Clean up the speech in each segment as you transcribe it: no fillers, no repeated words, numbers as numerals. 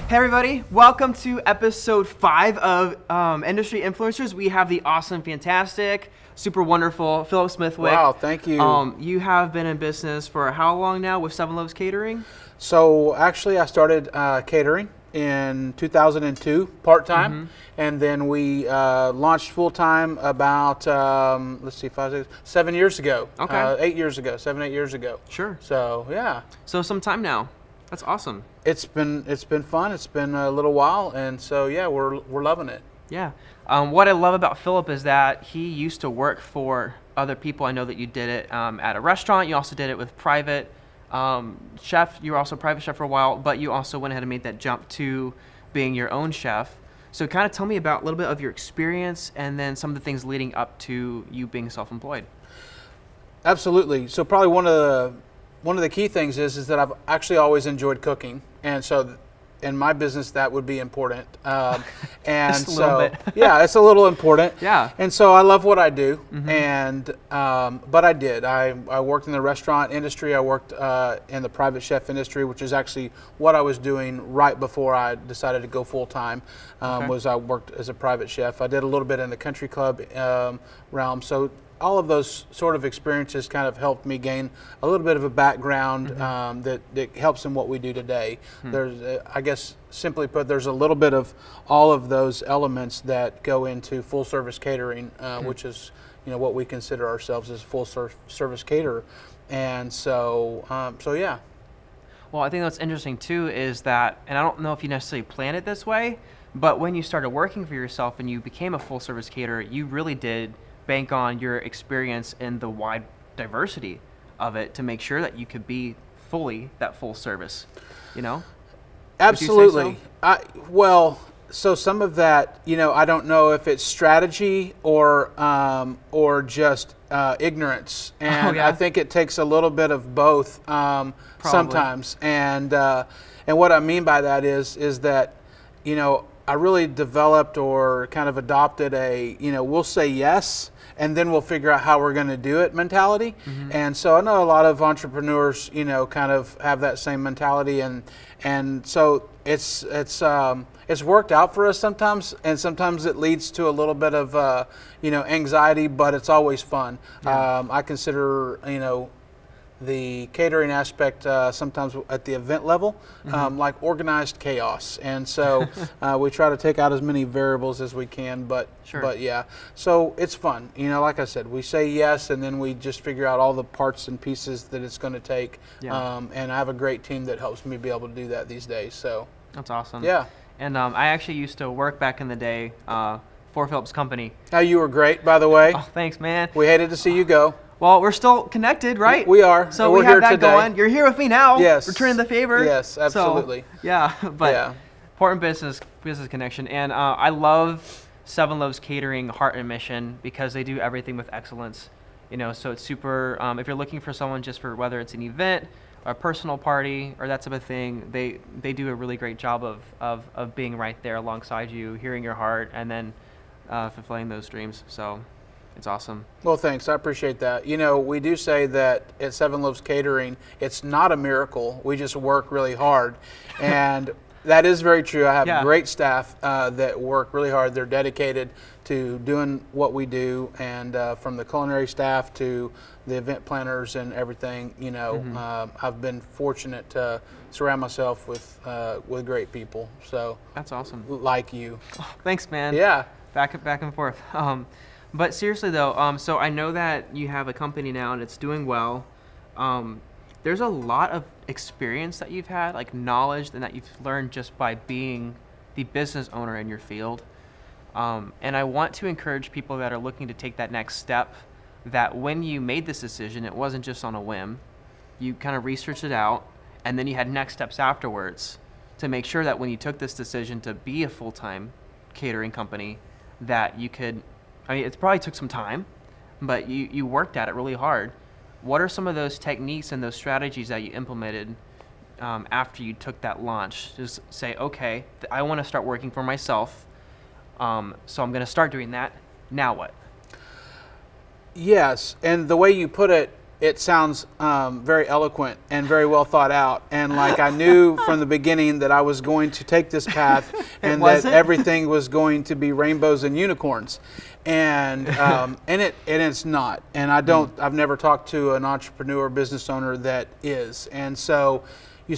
Hey everybody, welcome to episode 5 of Industry Influencers. We have the awesome, fantastic, super wonderful Phillip Smithwick. Wow, thank you. You have been in business for how long now with Seven Loaves Catering? So actually I started catering in 2002, part-time, and then we launched full-time about, let's see, 7 years ago. Okay. 8 years ago, 7, 8 years ago. Sure. So, yeah. So some time now. That's awesome. It's been fun. It's been a little while, and so yeah, we're loving it. Yeah. What I love about Phillip is that he used to work for other people. I know that you did it at a restaurant. You also did it with private chef. You were also a private chef for a while, but you also went ahead and made that jump to being your own chef. So kind of tell me about a little bit of your experience and then some of the things leading up to you being self-employed. Absolutely. So probably one of the key things is that I've actually always enjoyed cooking, and so in my business that would be important. And Just a little bit. Yeah, it's a little important. Yeah. And so I love what I do, and but I worked in the restaurant industry. I worked in the private chef industry, which is actually what I was doing right before I decided to go full time. Was I worked as a private chef. I did a little bit in the country club realm. So all of those sort of experiences kind of helped me gain a little bit of a background that helps in what we do today. There's, I guess, simply put, there's a little bit of all of those elements that go into full service catering, which is, you know, what we consider ourselves as full service caterer. And so, yeah. Well, I think that's interesting too is that, and I don't know if you necessarily planned it this way, but when you started working for yourself and you became a full service caterer, you really did bank on your experience and the wide diversity of it to make sure that you could be fully that full service, you know? Absolutely. Well, so some of that, you know, I don't know if it's strategy or just ignorance, and I think it takes a little bit of both sometimes. And what I mean by that is that, you know, I really developed or kind of adopted a, you know, we'll say yes, and then we'll figure out how we're going to do it mentality. And so I know a lot of entrepreneurs, you know, kind of have that same mentality, and so it's worked out for us sometimes, and sometimes it leads to a little bit of you know, anxiety, but it's always fun. I consider, you know, the catering aspect sometimes at the event level like organized chaos, and so we try to take out as many variables as we can, but yeah, so it's fun, you know. Like I said, we say yes, and then we just figure out all the parts and pieces that it's going to take, and I have a great team that helps me be able to do that these days. So that's awesome. Yeah. And I actually used to work back in the day for Phillip's company. Now, you were great, by the way. Oh, thanks, man. We hated to see you go. Well, we're still connected, right? We are. So we're we have here that today. going. You're here with me now. Yes. Returning the favor. Yes, absolutely. So, yeah, but important business connection. And I love Seven Loaves Catering heart and mission because they do everything with excellence. You know, so it's super, if you're looking for someone just for whether it's an event, a personal party, or that type of thing, they do a really great job of being right there alongside you, hearing your heart, and then fulfilling those dreams. So it's awesome. Well, thanks. I appreciate that. You know, we do say that at Seven Loaves Catering, it's not a miracle. We just work really hard. And that is very true. I have great staff that work really hard. They're dedicated to doing what we do, and from the culinary staff to the event planners and everything, you know, I've been fortunate to surround myself with great people. So that's awesome. Like you. Oh, thanks, man. Yeah. Back and forth. But seriously though, so I know that you have a company now and it's doing well. There's a lot of experience that you've had, like knowledge, and that you've learned just by being the business owner in your field. And I want to encourage people that are looking to take that next step, that when you made this decision, it wasn't just on a whim. You kind of researched it out, and then you had next steps afterwards to make sure that when you took this decision to be a full-time catering company, that you could, I mean, it probably took some time, but you worked at it really hard. What are some of those techniques and those strategies that you implemented after you took that launch? Just say, okay, I want to start working for myself, so I'm going to start doing that. Now what? Yes, and the way you put it it sounds very eloquent and very well thought out. And like I knew from the beginning that I was going to take this path and that everything was going to be rainbows and unicorns. And it's not. And I've never talked to an entrepreneur, business owner that is. And so you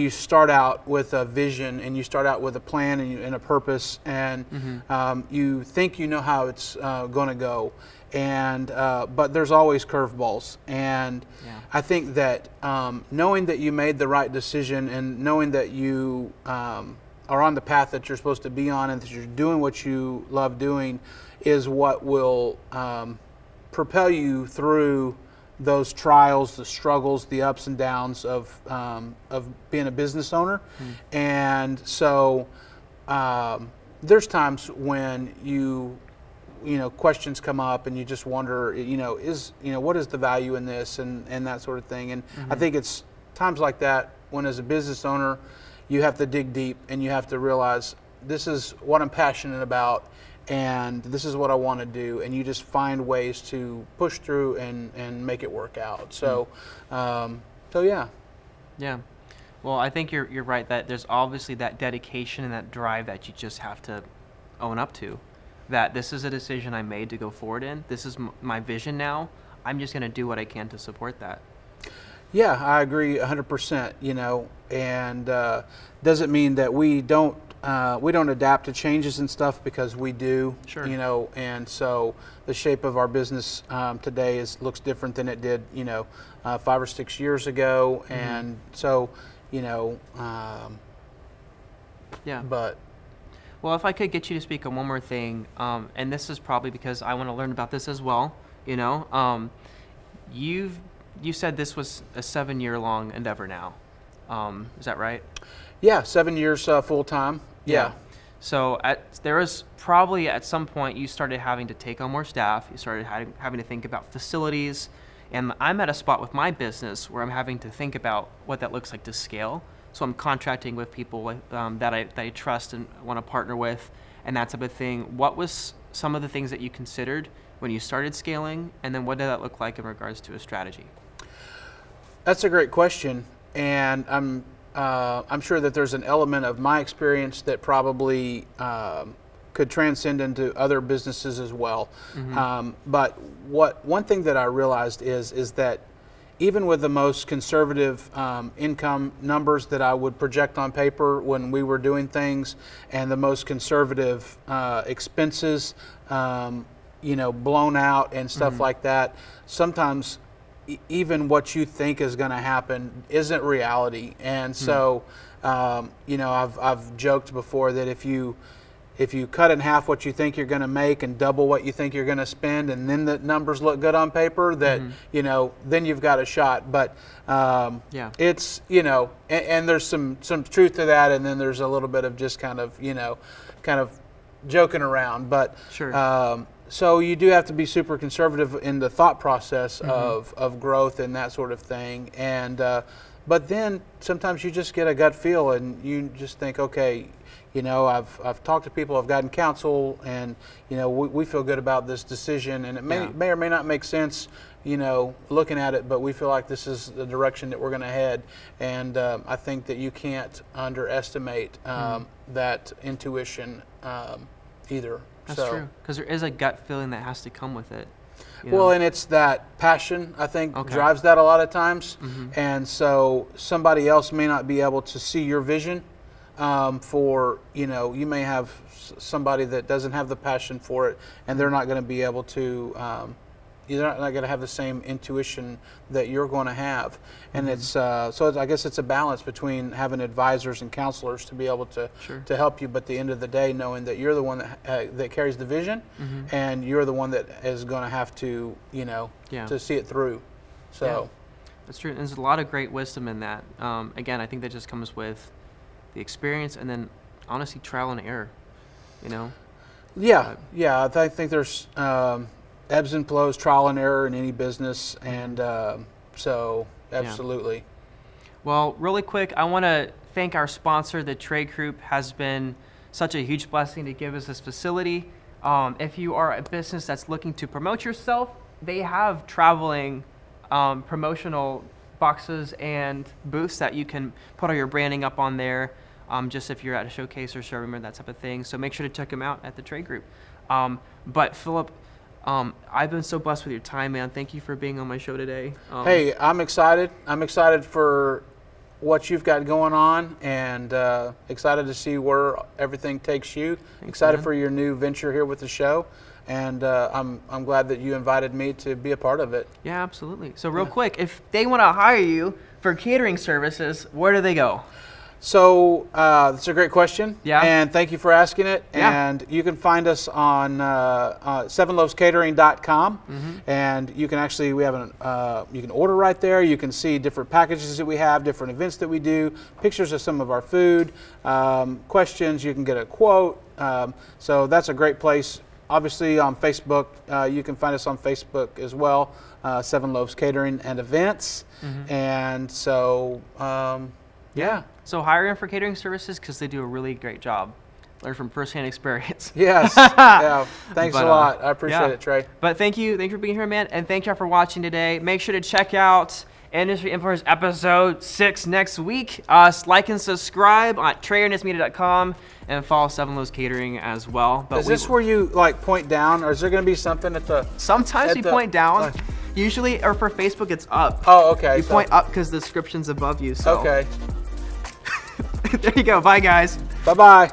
start out with a vision, and you start out with a plan and a purpose, and you think you know how it's going to go. And but there's always curveballs, and I think that knowing that you made the right decision, and knowing that you are on the path that you're supposed to be on, and that you're doing what you love doing, is what will propel you through those trials, the struggles, the ups and downs of being a business owner. And so there's times when questions come up, and you just wonder, what is the value in this, and that sort of thing. And I think it's times like that when, as a business owner, you have to dig deep, and you have to realize, this is what I'm passionate about, and this is what I want to do, and you just find ways to push through and make it work out. So, yeah. Yeah. Well, I think you're right that there's obviously that dedication and that drive that you just have to own up to. That this is a decision I made to go forward in. This is my vision now. I'm just going to do what I can to support that. Yeah, I agree 100%. And doesn't mean that we don't adapt to changes and stuff, because we do. Sure. And so the shape of our business today looks different than it did 5 or 6 years ago. And so yeah. But well, if I could get you to speak on one more thing, and this is probably because I want to learn about this as well. You said this was a 7-year-long endeavor now. Is that right? Yeah, 7 years full time. Yeah. So there was probably at some point you started having to take on more staff. You started having to think about facilities. And I'm at a spot with my business where I'm having to think about what that looks like to scale. So I'm contracting with people that I trust and want to partner with, and that type of thing. What was some of the things that you considered when you started scaling, and then what did that look like in regards to a strategy? That's a great question, and I'm sure that there's an element of my experience that probably could transcend into other businesses as well. But one thing that I realized is that even with the most conservative income numbers that I would project on paper when we were doing things, and the most conservative expenses, blown out and stuff like that, sometimes even what you think is going to happen isn't reality. And so, I've joked before that if you cut in half what you think you're going to make and double what you think you're going to spend, and then the numbers look good on paper, that then you've got a shot. But it's and there's some truth to that, and then there's a little bit of just kind of joking around. But sure. So you do have to be super conservative in the thought process of growth and that sort of thing. And but then sometimes you just get a gut feel, and you just think, okay, I've talked to people, I've gotten counsel, and we feel good about this decision, and it may or may not make sense, looking at it, but we feel like this is the direction that we're going to head. And I think that you can't underestimate that intuition either. That's true, because there is a gut feeling that has to come with it. Well, and it's that passion, I think, drives that a lot of times. And so somebody else may not be able to see your vision. You may have somebody that doesn't have the passion for it, and they're not going to be able to, you're not going to have the same intuition that you're going to have. And I guess it's a balance between having advisors and counselors to be able to help you, but at the end of the day, knowing that you're the one that carries the vision, and you're the one that is going to have to, to see it through. So that's true. And there's a lot of great wisdom in that. Again, I think that just comes with the experience, and then honestly trial and error. I think there's ebbs and flows, trial and error in any business, and so absolutely. Well, really quick, I want to thank our sponsor. The Trey Group has been such a huge blessing to give us this facility. If you are a business that's looking to promote yourself, they have traveling promotional boxes and booths that you can put all your branding up on there, just if you're at a showcase or showroom or that type of thing. So make sure to check them out at the Trade Group. But Phillip, I've been so blessed with your time, man. Thank you for being on my show today. Hey, I'm excited. I'm excited for what you've got going on, and excited to see where everything takes you. Thanks, excited man. for your new venture here with the show, and I'm glad that you invited me to be a part of it. Yeah, absolutely. So real quick, if they want to hire you for catering services, where do they go? So that's a great question. Yeah. And thank you for asking it. Yeah. And you can find us on 7loavescatering.com. And you can actually, we have you can order right there. You can see different packages that we have, different events that we do, pictures of some of our food, questions. You can get a quote. So that's a great place. Obviously on Facebook, you can find us on Facebook as well, 7 Loaves Catering and Events. And so, yeah. So hire them for catering services because they do a really great job. Learn from firsthand experience. Yes. Yeah. Thanks a lot. I appreciate it, Trey. But thank you for being here, man, and thank y'all for watching today. Make sure to check out Industry Influencers episode 6 next week. Like and subscribe at TreyandPhillip.com and follow 7 Loaves Catering as well. But is this where you like point down, or is there going to be something at the? Sometimes we point down. Usually, or for Facebook, it's up. Oh, okay. You point up because the description's above you. So. Okay. There you go. Bye, guys. Bye-bye.